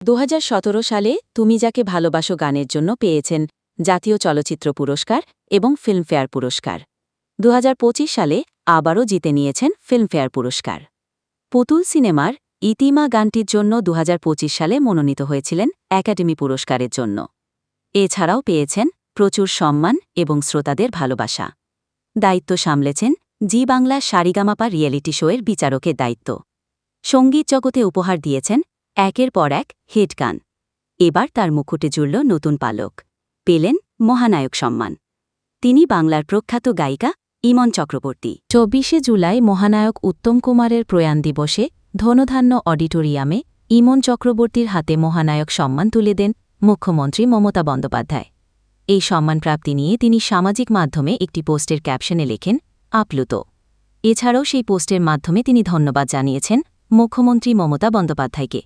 2017 সালে তুমি যাকে ভালোবাসো গানের জন্য পেয়েছেন জাতীয় চলচ্চিত্র পুরস্কার এবং ফিল্মফেয়ার পুরস্কার। 2025 সালে আবারও জিতে নিয়েছেন ফিল্মফেয়ার পুরস্কার। পুতুল সিনেমার ইতিমা গানটির জন্য 2025 সালে মনোনীত হয়েছিলেন একাডেমি পুরস্কারের জন্য। এছাড়াও পেয়েছেন প্রচুর সম্মান এবং শ্রোতাদের ভালোবাসা। দায়িত্ব সামলেছেন জি বাংলা সারিগামাপা রিয়েলিটি শোয়ের বিচারকের দায়িত্ব। সঙ্গীত জগতে উপহার দিয়েছেন একের পর এক হিট গান। এবার তার মুকুটে জুড়ল নতুন পালক, পেলেন মহানায়ক সম্মান। তিনি বাংলার প্রখ্যাত গায়িকা ইমন চক্রবর্তী। 24 জুলাই মহানায়ক উত্তম কুমারের প্রয়াণ দিবসে ধনধান্য অডিটোরিয়ামে ইমন চক্রবর্তীর হাতে মহানায়ক সম্মান তুলে দেন মুখ্যমন্ত্রী মমতা বন্দ্যোপাধ্যায়। এই সম্মানপ্রাপ্তি নিয়ে তিনি সামাজিক মাধ্যমে একটি পোস্টের ক্যাপশনে লেখেন, আপ্লুত। এছাড়াও সেই পোস্টের মাধ্যমে তিনি ধন্যবাদ জানিয়েছেন মুখ্যমন্ত্রী মমতা বন্দ্যোপাধ্যায়কে।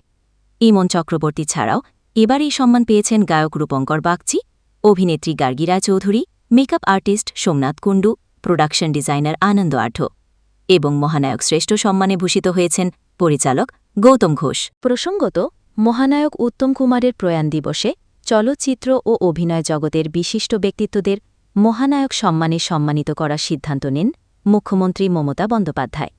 ইমন চক্রবর্তী ছাড়াও এবার এই সম্মান পেয়েছেন গায়ক রূপঙ্কর বাগচি, অভিনেত্রী Gargi Roychowdhury, makeup artist Somnath Kundu, production designer Ananda Addya এবং মহানায়ক শ্রেষ্ঠ সম্মানে ভূষিত হয়েছেন পরিচালক গৌতম ঘোষ। প্রসঙ্গত, মহানায়ক উত্তম কুমারের প্রয়াণ দিবসে চলচ্চিত্র ও অভিনয় জগতের বিশিষ্ট ব্যক্তিত্বদের মহানায়ক সম্মানে সম্মানিত করার সিদ্ধান্ত নেন মুখ্যমন্ত্রী মমতা বন্দ্যোপাধ্যায়।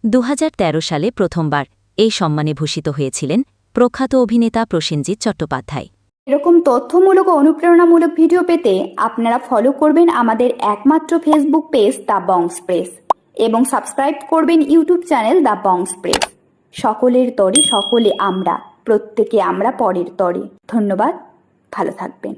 2013 সালে প্রথমবার এই সম্মানে ভূষিত হয়েছিলেন প্রখ্যাত অভিনেতা প্রসেনজিৎ চট্টোপাধ্যায়। এরকম তথ্যমূলক ও অনুপ্রেরণামূলক ভিডিও পেতে আপনারা ফলো করবেন আমাদের একমাত্র ফেসবুক পেজ দ্য বংস প্রেস এবং সাবস্ক্রাইব করবেন ইউটিউব চ্যানেল দ্য বংস প্রেস। সকলের তরে সকলে আমরা, প্রত্যেকে আমরা পরের তরে। ধন্যবাদ, ভালো থাকবেন।